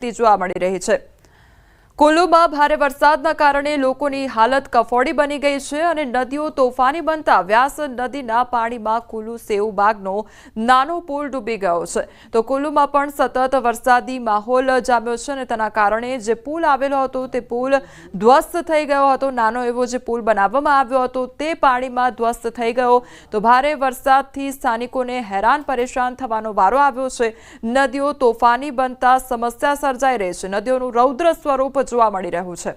જોવા મળી રહી છે। કુલ્લુમાં ભારે વરસાદના કારણે લોકોની હાલત કફોડી બની ગઈ છે અને નદીઓ તોફાની બનતા વ્યાસ નદીના પાણીમાં કુલ્લુ સેવબાગનો નાનો પુલ ડૂબી ગયો છે। તો કુલ્લુમાં પણ સતત વરસાદી માહોલ જામ્યો છે અને તેના કારણે જે પુલ આવેલો હતો તે પુલ ધ્વસ્ત થઈ ગયો હતો। નાનો એવો જે પુલ બનાવવામાં આવ્યો હતો તે પાણીમાં ધ્વસ્ત થઈ ગયો। તો ભારે વરસાદથી સ્થાનિકોને હેરાન પરેશાન થવાનો વારો આવ્યો છે। નદીઓ તોફાની બનતા સમસ્યા સર્જાઈ રહી છે। નદીઓનું રૌદ્ર સ્વરૂપ જોવા મળી રહ્યું છે।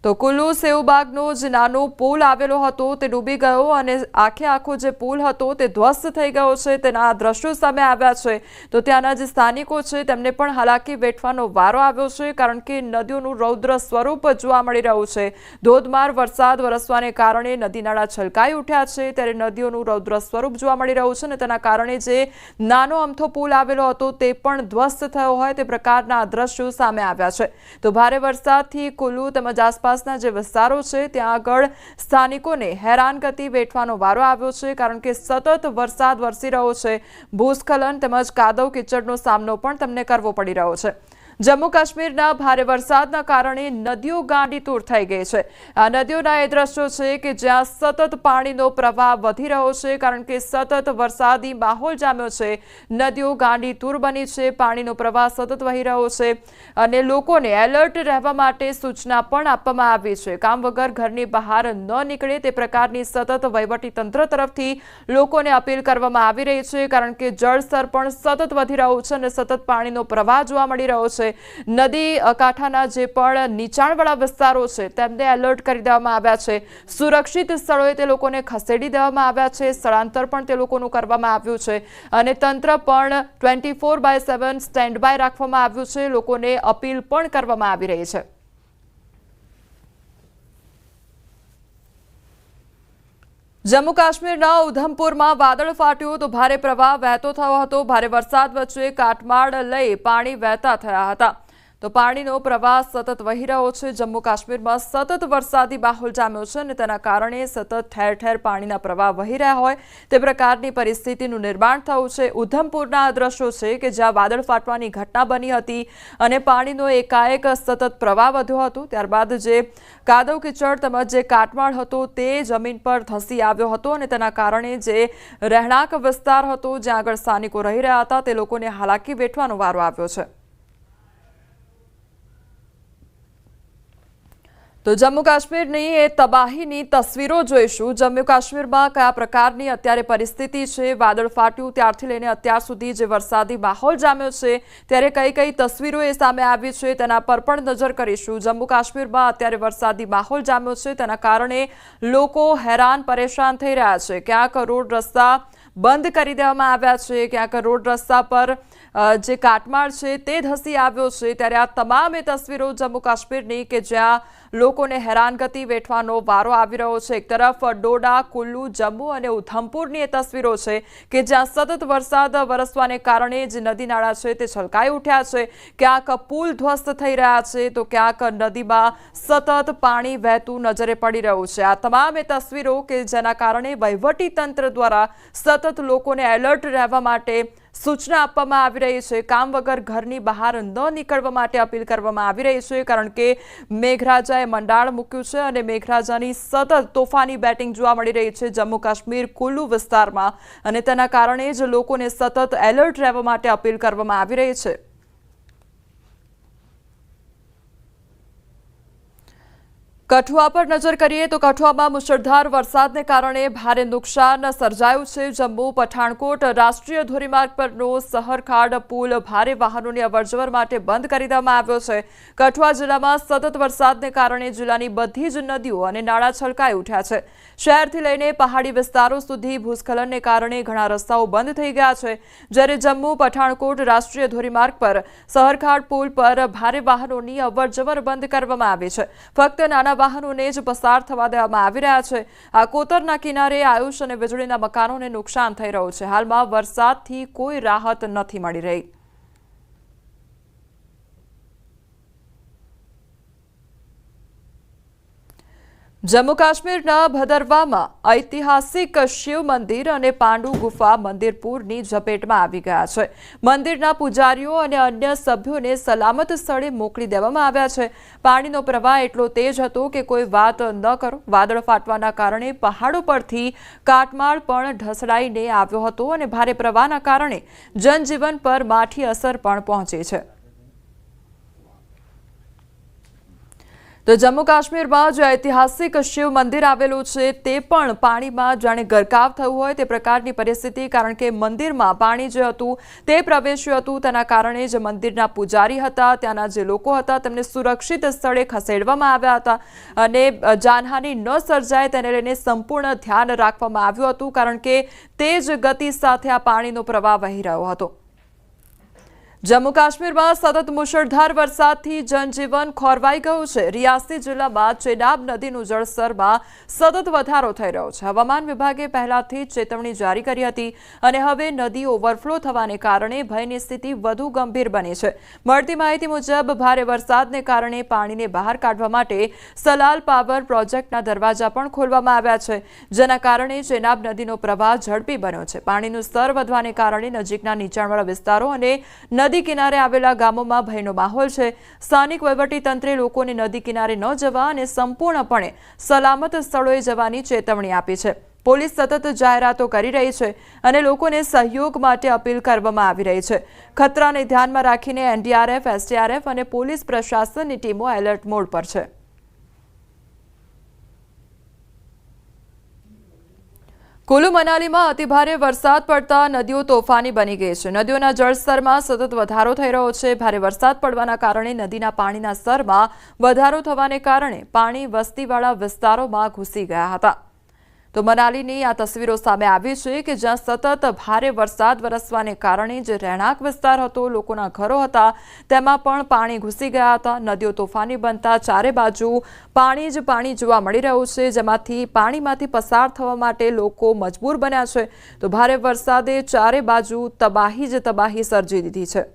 તો કુલ્લુ સેવબાગનો જે નાનો પુલ આવેલો હતો તે ડૂબી ગયો અને આખો જે પુલ હતો તે ધ્વસ્ત થઈ ગયો છે। તેના દ્રશ્યો સામે આવ્યા છે। તો ત્યાંના જે સ્થાનિકો છે તેમને પણ હાલાકી વેઠવાનો વારો આવ્યો છે કારણ કે નદીઓનું રૌદ્ર સ્વરૂપ જોવા મળી રહ્યું છે। ધોધમાર વરસાદ વરસવાને કારણે નદી નાળા છલકાઈ ઉઠ્યા છે ત્યારે નદીઓનું રૌદ્ર સ્વરૂપ જોવા મળી રહ્યું છે અને તેના કારણે જે નાનો અમથો પુલ આવેલો હતો તે પણ ધ્વસ્ત થયો હોય તે પ્રકારના દ્રશ્યો સામે આવ્યા છે। તો ભારે વરસાદથી કુલ્લુ તેમજ આસપાસ જે વિસ્તારો છે ત્યાં આગળ સ્થાનિકોને હેરાનગતિ વેઠવાનો વારો આવ્યો છે કારણ કે સતત વરસાદ વરસી રહ્યો છે। ભૂસ્ખલન તેમજ કાદવ કિચડનો સામનો પણ તેમને કરવો પડી રહ્યો છે। જમ્મુ કાશ્મીરના ભારે વરસાદના કારણે નદીઓ ગાંડીતુર થઈ ગઈ છે। આ નદીઓના એ દ્રશ્યો છે કે જ્યાં સતત પાણીનો પ્રવાહ વધી રહ્યો છે કારણ કે સતત વરસાદી માહોલ જામ્યો છે। નદીઓ ગાંડીતુર બની છે, પાણીનો પ્રવાહ સતત વહી રહ્યો છે અને લોકોને એલર્ટ રહેવા માટે સૂચના પણ આપવામાં આવી છે। કામ વગર ઘરની બહાર ન નીકળે તે પ્રકારની સતત વહીવટી તંત્ર તરફથી લોકોને અપીલ કરવામાં આવી રહી છે કારણ કે જળસ્તર પણ સતત વધી રહ્યું છે અને સતત પાણીનો પ્રવાહ જોવા મળી રહ્યો છે। નદી કાંઠાના જે પણ નીચાણવાળા વિસ્તારો છે તેમને એલર્ટ કરી દેવામાં આવ્યા છે। સુરક્ષિત સ્થળોએ તે લોકોને ખસેડી દેવામાં આવ્યા છે। સ્થળાંતર પણ તે લોકોનું કરવામાં આવ્યું છે અને તંત્ર પણ 24/7 સ્ટેન્ડ બાય રાખવામાં આવ્યું છે। લોકોને અપીલ પણ કરવામાં આવી રહી છે। જમ્મુ કાશ્મીરના ઉધમપુરમાં વાદળ ફાટ્યું તો ભારે પ્રવાહ વહેતો થયો હતો। ભારે વરસાદ વચ્ચે કાટમાળ લઈ પાણી વહેતા થયા હતા। તો પાણીનો પ્રવાહ સતત વહી રહ્યો છે। જમ્મુ કાશ્મીરમાં સતત વરસાદી માહોલ જામ્યો છે અને તેના કારણે સતત ઠેર ઠેર પાણીના પ્રવાહ વહી રહ્યા હોય તે પ્રકારની પરિસ્થિતિનું નિર્માણ થયું છે। ઉધમપુરના આ દ્રશ્યો છે કે જ્યાં વાદળ ફાટવાની ઘટના બની હતી અને પાણીનો એકાએક સતત પ્રવાહ વધ્યો હતો। ત્યારબાદ જે કાદવ કિચડ તેમજ જે કાટમાળ હતો તે જમીન પર ધસી આવ્યો હતો અને તેના કારણે જે રહેણાંક વિસ્તાર હતો જ્યાં આગળ સ્થાનિકો રહી રહ્યા હતા તે લોકોને હાલાકી વેઠવાનો વારો આવ્યો છે। તો જમ્મુ કાશ્મીરની એ તબાહીની તસવીરો જોઈશું। જમ્મુ કાશ્મીરમાં કયા પ્રકારની અત્યારે પરિસ્થિતિ છે, વાદળ ફાટ્યું ત્યારથી લઈને અત્યાર સુધી જે વરસાદી માહોલ જામ્યો છે ત્યારે કઈ કઈ તસવીરો એ સામે આવી છે તેના પર પણ નજર કરીશું। જમ્મુ કાશ્મીરમાં અત્યારે વરસાદી માહોલ જામ્યો છે તેના કારણે લોકો હેરાન પરેશાન થઈ રહ્યા છે। ક્યાંક રોડ રસ્તા બંધ કરી દેવામાં આવ્યા છે, ક્યાંક રોડ રસ્તા પર જે કાટમાળ છે તે ધસી આવ્યો છે। ત્યારે આ તમામ એ તસવીરો જમ્મુ કાશ્મીરની કે જ્યાં લોકોને હેરાનગતિ વેઠવાનો વારો આવી રહ્યો છે। એક તરફ ડોડા, કુલ્લુ, જમ્મુ અને ઉધમપુરની એ તસવીરો છે કે જ્યાં સતત વરસાદ વરસવાને કારણે જે નદી નાળા છે તે છલકાઈ ઉઠ્યા છે। ક્યાંક પુલ ધ્વસ્ત થઈ રહ્યા છે તો ક્યાંક નદીમાં સતત પાણી વહેતું નજરે પડી રહ્યું છે। આ તમામ એ તસવીરો કે જેના કારણે વહીવટી તંત્ર દ્વારા સતત લોકોને એલર્ટ રહેવા માટે સૂચના આપવામાં આવી રહી છે। કામ વગર ઘરની બહાર ન નીકળવા માટે અપીલ કરવામાં આવી રહી છે કારણ કે મેઘરાજાએ મંડાણ મૂક્યું છે અને મેઘરાજાની સતત તોફાની બેટિંગ જોવા મળી રહી છે જમ્મુ કાશ્મીર કુલ્લુ વિસ્તારમાં અને તેના કારણે જ લોકોને સતત એલર્ટ રહેવા માટે અપીલ કરવામાં આવી રહી છે। કઠુઆ પર નજર કરીએ તો કઠુઆમાં મુશળધાર વરસાદને કારણે ભારે નુકસાન સર્જાયું છે। જમ્મુ પઠાણકોટ રાષ્ટ્રીય ધોરીમાર્ગ પરનો સહરખાડ પુલ ભારે વાહનોની અવરજવર માટે બંધ કરી દેવામાં આવ્યો છે। કઠુઆ જિલ્લામાં સતત વરસાદને કારણે જિલ્લાની બધી જ નદીઓ અને નાળા છલકાઈ ઉઠ્યા છે। શહેરથી લઈને પહાડી વિસ્તારો સુધી ભૂસ્ખલનને કારણે ઘણા રસ્તાઓ બંધ થઈ ગયા છે જ્યારે જમ્મુ પઠાણકોટ રાષ્ટ્રીય ધોરીમાર્ગ પર સહરખાડ પુલ પર ભારે વાહનોની અવરજવર બંધ કરવામાં આવી છે। ફક્ત નાના વાહનોને જ પસાર થવા દેવામાં આવી રહ્યા છે। આ કોતરના કિનારે આયુષ અને વીજળીના મકાનોને નુકસાન થઈ રહ્યું છે। હાલમાં વરસાદથી કોઈ રાહત નથી મળી રહી। જમ્મુ કાશ્મીરના ભદરવામાં ઐતિહાસિક શિવ મંદિર અને પાંડુ ગુફા મંદિર પૂરની ઝપેટમાં આવી ગયા છે. મંદિરના પૂજારીઓ અને અન્ય સભ્યોને સલામત સ્થળે મોકલી દેવામાં આવ્યા છે. પાણીનો પ્રવાહ એટલો તેજ હતો કે કોઈ વાત ન કરો. વાદળ ફાટવાના કારણે પહાડો પરથી કાટમાળ પણ ઢસડાઈને આવ્યો હતો અને ભારે પ્રવાહના કારણે જનજીવન પર માઠી અસર પણ પહોંચી છે. તો જમ્મુ કાશ્મીરમાં જે ઐતિહાસિક શિવ મંદિર આવેલું છે તે પણ પાણીમાં જાણે ગરકાવ થયું હોય તે પ્રકારની પરિસ્થિતિ, કારણ કે મંદિરમાં પાણી જે હતું તે પ્રવેશ્યું હતું. તેના કારણે જે મંદિરના પૂજારી હતા, ત્યાંના જે લોકો હતા, તેમને સુરક્ષિત સ્થળે ખસેડવામાં આવ્યા હતા અને જાનહાનિ ન સર્જાય તેને લઈને સંપૂર્ણ ધ્યાન રાખવામાં આવ્યું હતું, કારણ કે તેજ ગતિ સાથે આ પાણીનો પ્રવાહ વહી રહ્યો હતો. જમ્મુ કાશ્મીરમાં સતત મુશળધાર વરસાદથી જનજીવન ખોરવાઈ ગયું છે. રિયાસી જિલ્લામાં ચેનાબ નદીનું જળસ્તરમાં સતત વધારો થઈ રહ્યો છે. હવામાન વિભાગે પહેલાથી જ ચેતવણી જારી કરી હતી અને હવે નદી ઓવરફ્લો થવાને કારણે ભયની સ્થિતિ વધુ ગંભીર બની છે. મળતી માહિતી મુજબ ભારે વરસાદને કારણે પાણીને બહાર કાઢવા માટે સલાલ પાવર પ્રોજેક્ટના દરવાજા પણ ખોલવામાં આવ્યા છે, જેના કારણે ચેનાબ નદીનો પ્રવાહ ઝડપી બન્યો છે. પાણીનું સ્તર વધવાને કારણે નજીકના નીચાણવાળા વિસ્તારો અને નદી કિનારે આવેલા ગામોમાં ભયનો માહોલ છે. સ્થાનિક વહીવટીતંત્રે લોકોને નદી કિનારે ન જવા અને સંપૂર્ણપણે સલામત સ્થળોએ જવાની ચેતવણી આપી છે. પોલીસ સતત જાહેરાતો કરી રહી છે અને લોકોને સહયોગ માટે અપીલ કરવામાં આવી રહી છે. ખતરાને ધ્યાનમાં રાખીને એનડીઆરએફ, એસડીઆરએફ અને પોલીસ પ્રશાસનની ટીમો એલર્ટ મોડ પર છે. કુલુ મનાલીમાં અતિભારે વરસાદ પડતા નદીઓ તોફાની બની ગઈ છે. નદીઓના જળસ્તરમાં સતત વધારો થઈ રહ્યો છે. ભારે વરસાદ પડવાના કારણે નદીના પાણીના સ્તરમાં વધારો થવાને કારણે પાણી વસ્તીવાળા વિસ્તારોમાં ઘૂસી ગયા હતા. તો મનાલીની આ તસવીરો સામે આવી છે કે જ્યાં સતત ભારે વરસાદ વરસવાને કારણે જે રહેણાંક વિસ્તાર હતો, લોકોના ઘરો હતા, તેમાં પણ પાણી ઘૂસી ગયા હતા. નદીઓ તોફાની બનતા ચારે બાજુ પાણી જ પાણી જોવા મળી રહ્યું છે, જેમાંથી પાણીમાંથી પસાર થવા માટે લોકો મજબૂર બન્યા છે. તો ભારે વરસાદે ચારે બાજુ તબાહી જ તબાહી સર્જી દીધી છે.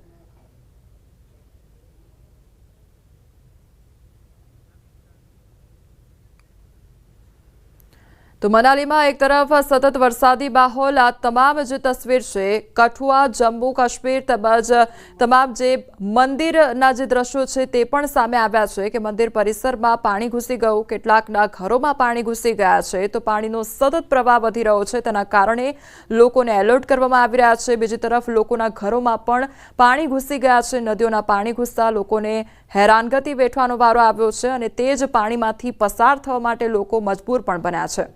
તો મનાલીમાં એક તરફ સતત વરસાદી માહોલ, આ તમામ જે તસવીર છે કઠુઆ, જમ્મુ કાશ્મીર તેમજ તમામ જે મંદિરના જે દ્રશ્યો છે તે પણ સામે આવ્યા છે કે મંદિર પરિસરમાં પાણી ઘૂસી ગયું, કેટલાકના ઘરોમાં પાણી ઘૂસી ગયા છે. તો પાણીનો સતત પ્રવાહ વધી રહ્યો છે, તેના કારણે લોકોને એલર્ટ કરવામાં આવી રહ્યા છે. બીજી તરફ લોકોના ઘરોમાં પણ પાણી ઘૂસી ગયા છે. નદીઓના પાણી ઘૂસતા લોકોને હેરાનગતિ વેઠવાનો વારો આવ્યો છે અને તે જ પાણીમાંથી પસાર થવા માટે લોકો મજબૂર પણ બન્યા છે.